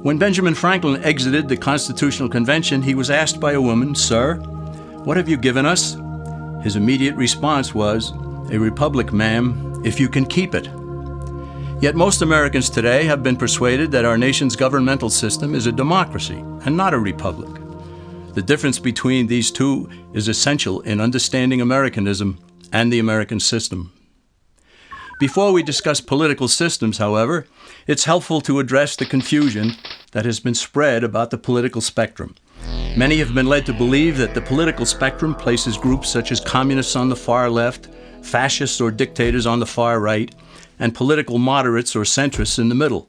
When Benjamin Franklin exited the Constitutional Convention, he was asked by a woman, "Sir, what have you given us?" His immediate response was, "A republic, ma'am, if you can keep it." Yet most Americans today have been persuaded that our nation's governmental system is a democracy and not a republic. The difference between these two is essential in understanding Americanism and the American system. Before we discuss political systems, however, it's helpful to address the confusion that has been spread about the political spectrum. Many have been led to believe that the political spectrum places groups such as communists on the far left, fascists or dictators on the far right, and political moderates or centrists in the middle.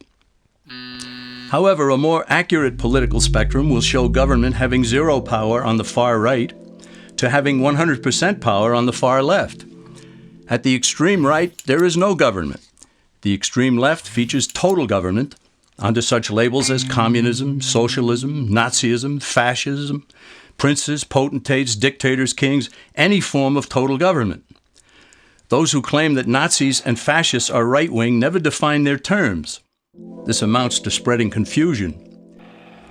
However, a more accurate political spectrum will show government having zero power on the far right to having 100% power on the far left. At the extreme right, there is no government. The extreme left features total government under such labels as communism, socialism, Nazism, fascism, princes, potentates, dictators, kings, any form of total government. Those who claim that Nazis and fascists are right-wing never define their terms. This amounts to spreading confusion.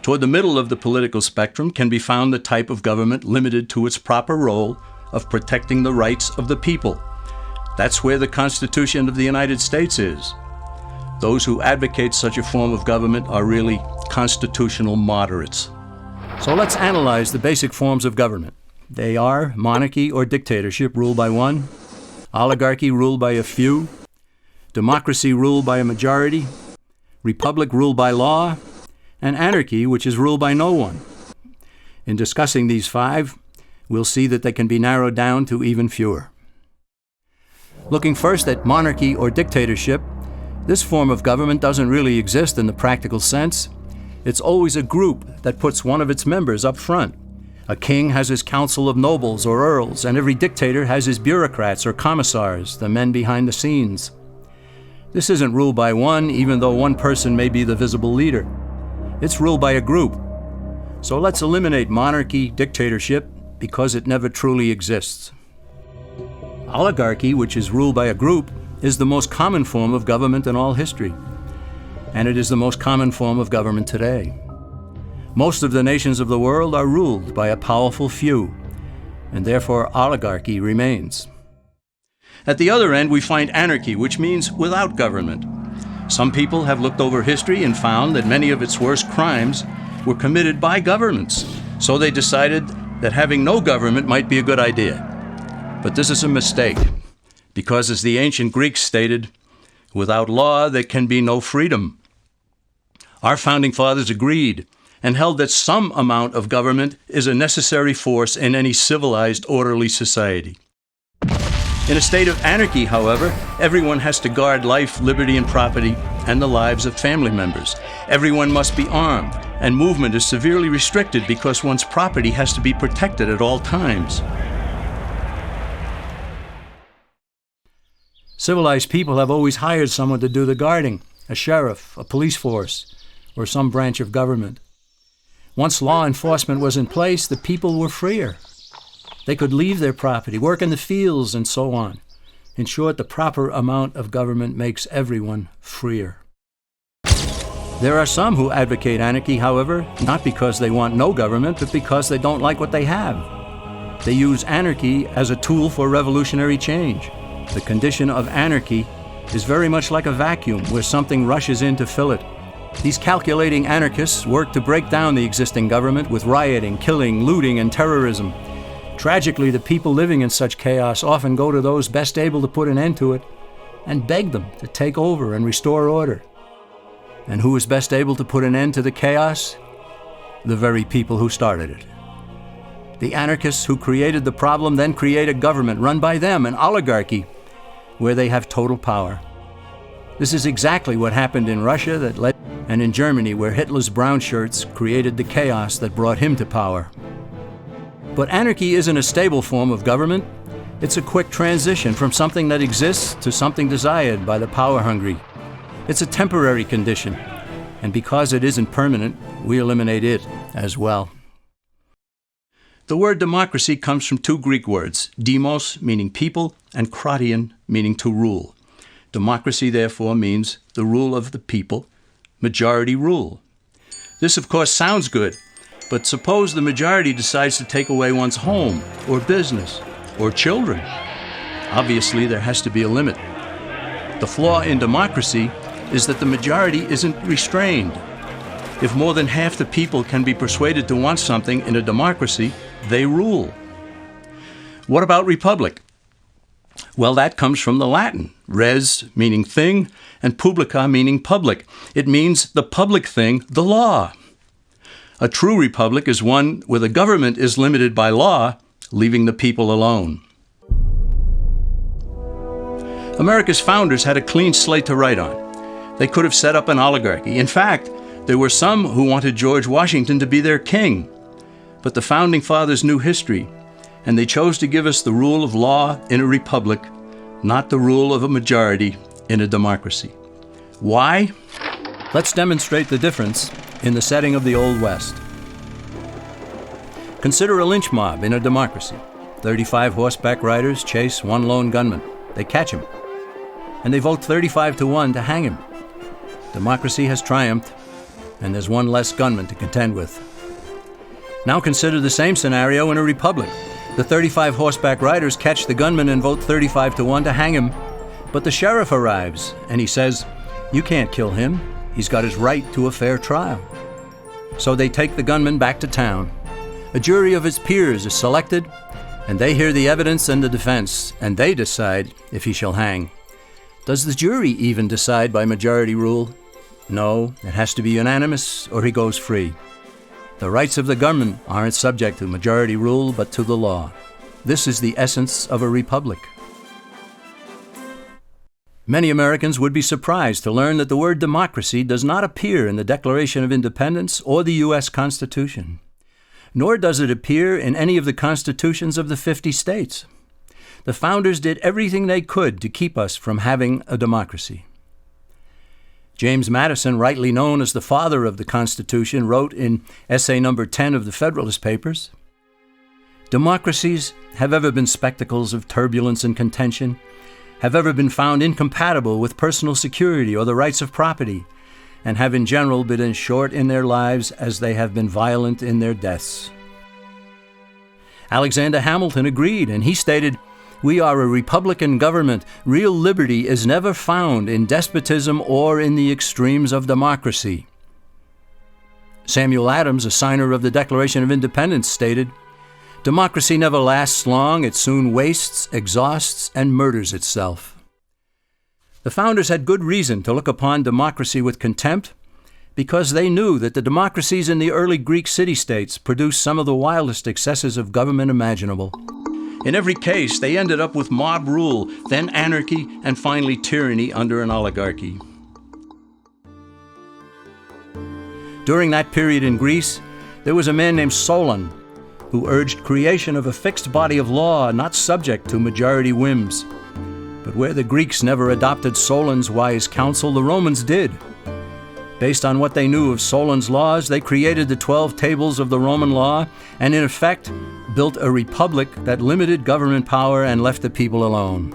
Toward the middle of the political spectrum can be found the type of government limited to its proper role of protecting the rights of the people. That's where the Constitution of the United States is. Those who advocate such a form of government are really constitutional moderates. So let's analyze the basic forms of government. They are monarchy or dictatorship ruled by one, oligarchy ruled by a few, democracy ruled by a majority, republic ruled by law, and anarchy, which is ruled by no one. In discussing these five, we'll see that they can be narrowed down to even fewer. Looking first at monarchy or dictatorship, this form of government doesn't really exist in the practical sense. It's always a group that puts one of its members up front. A king has his council of nobles or earls, and every dictator has his bureaucrats or commissars, the men behind the scenes. This isn't ruled by one, even though one person may be the visible leader. It's ruled by a group. So let's eliminate monarchy, dictatorship, because it never truly exists. Oligarchy, which is ruled by a group, is the most common form of government in all history, and it is the most common form of government today. Most of the nations of the world are ruled by a powerful few, and therefore oligarchy remains. At the other end, we find anarchy, which means without government. Some people have looked over history and found that many of its worst crimes were committed by governments, so they decided that having no government might be a good idea. But this is a mistake, because as the ancient Greeks stated, without law there can be no freedom. Our founding fathers agreed and held that some amount of government is a necessary force in any civilized, orderly society. In a state of anarchy, however, everyone has to guard life, liberty, and property, and the lives of family members. Everyone must be armed, and movement is severely restricted because one's property has to be protected at all times. Civilized people have always hired someone to do the guarding, a sheriff, a police force, or some branch of government. Once law enforcement was in place, the people were freer. They could leave their property, work in the fields, and so on. In short, the proper amount of government makes everyone freer. There are some who advocate anarchy, however, not because they want no government, but because they don't like what they have. They use anarchy as a tool for revolutionary change. The condition of anarchy is very much like a vacuum where something rushes in to fill it. These calculating anarchists work to break down the existing government with rioting, killing, looting, and terrorism. Tragically, the people living in such chaos often go to those best able to put an end to it and beg them to take over and restore order. And who is best able to put an end to the chaos? The very people who started it. The anarchists who created the problem then create a government run by them, an oligarchy, where they have total power. This is exactly what happened in Russia and in Germany, where Hitler's brown shirts created the chaos that brought him to power. But anarchy isn't a stable form of government. It's a quick transition from something that exists to something desired by the power-hungry. It's a temporary condition, and because it isn't permanent, we eliminate it as well. The word democracy comes from two Greek words, demos, meaning people, and kratein, meaning to rule. Democracy, therefore, means the rule of the people, majority rule. This, of course, sounds good, but suppose the majority decides to take away one's home, or business, or children. Obviously, there has to be a limit. The flaw in democracy is that the majority isn't restrained. If more than half the people can be persuaded to want something in a democracy, they rule. What about republic? Well, that comes from the Latin, res meaning thing, and publica meaning public. It means the public thing, the law. A true republic is one where the government is limited by law, leaving the people alone. America's founders had a clean slate to write on. They could have set up an oligarchy. In fact, there were some who wanted George Washington to be their king. But the Founding Fathers knew history, and they chose to give us the rule of law in a republic, not the rule of a majority in a democracy. Why? Let's demonstrate the difference in the setting of the Old West. Consider a lynch mob in a democracy. 35 horseback riders chase one lone gunman. They catch him, and they vote 35-1 to hang him. Democracy has triumphed, and there's one less gunman to contend with. Now consider the same scenario in a republic. The 35 horseback riders catch the gunman and vote 35-1 to hang him, but the sheriff arrives, and he says, "You can't kill him. He's got his right to a fair trial." So they take the gunman back to town. A jury of his peers is selected, and they hear the evidence and the defense, and they decide if he shall hang. Does the jury even decide by majority rule? No, it has to be unanimous or he goes free. The rights of the gunman aren't subject to majority rule, but to the law. This is the essence of a republic. Many Americans would be surprised to learn that the word democracy does not appear in the Declaration of Independence or the U.S. Constitution, nor does it appear in any of the constitutions of the 50 states. The founders did everything they could to keep us from having a democracy. James Madison, rightly known as the father of the Constitution, wrote in essay number 10 of the Federalist Papers, "Democracies have ever been spectacles of turbulence and contention, have ever been found incompatible with personal security or the rights of property, and have in general been as short in their lives as they have been violent in their deaths." Alexander Hamilton agreed, and he stated, "We are a republican government. Real liberty is never found in despotism or in the extremes of democracy." Samuel Adams, a signer of the Declaration of Independence, stated, "Democracy never lasts long. It soon wastes, exhausts, and murders itself." The founders had good reason to look upon democracy with contempt, because they knew that the democracies in the early Greek city-states produced some of the wildest excesses of government imaginable. In every case, they ended up with mob rule, then anarchy, and finally tyranny under an oligarchy. During that period in Greece, there was a man named Solon who urged creation of a fixed body of law not subject to majority whims. But where the Greeks never adopted Solon's wise counsel, the Romans did. Based on what they knew of Solon's laws, they created the 12 tables of the Roman law and, in effect, built a republic that limited government power and left the people alone.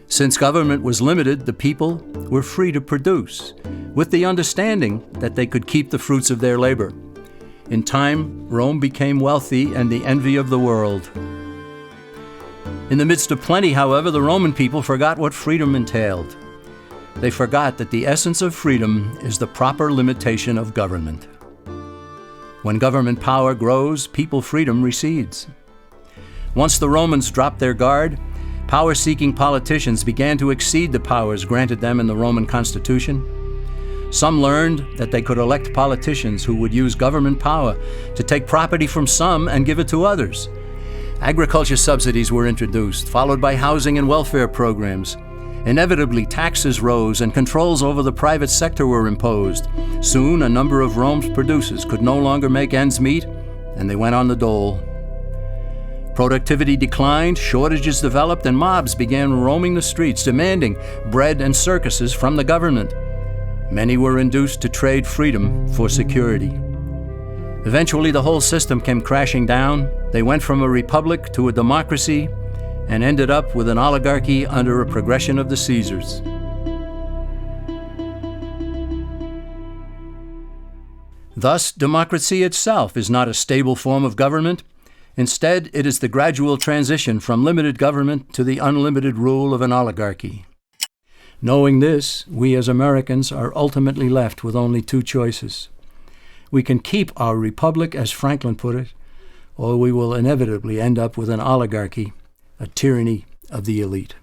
Since government was limited, the people were free to produce, with the understanding that they could keep the fruits of their labor. In time, Rome became wealthy and the envy of the world. In the midst of plenty, however, the Roman people forgot what freedom entailed. They forgot that the essence of freedom is the proper limitation of government. When government power grows, people freedom recedes. Once the Romans dropped their guard, power-seeking politicians began to exceed the powers granted them in the Roman Constitution. Some learned that they could elect politicians who would use government power to take property from some and give it to others. Agriculture subsidies were introduced, followed by housing and welfare programs. Inevitably, taxes rose and controls over the private sector were imposed. Soon, a number of Rome's producers could no longer make ends meet, and they went on the dole. Productivity declined, shortages developed, and mobs began roaming the streets, demanding bread and circuses from the government. Many were induced to trade freedom for security. Eventually, the whole system came crashing down. They went from a republic to a democracy, and ended up with an oligarchy under a progression of the Caesars. Thus, democracy itself is not a stable form of government. Instead, it is the gradual transition from limited government to the unlimited rule of an oligarchy. Knowing this, we as Americans are ultimately left with only two choices. We can keep our republic, as Franklin put it, or we will inevitably end up with an oligarchy, a tyranny of the elite.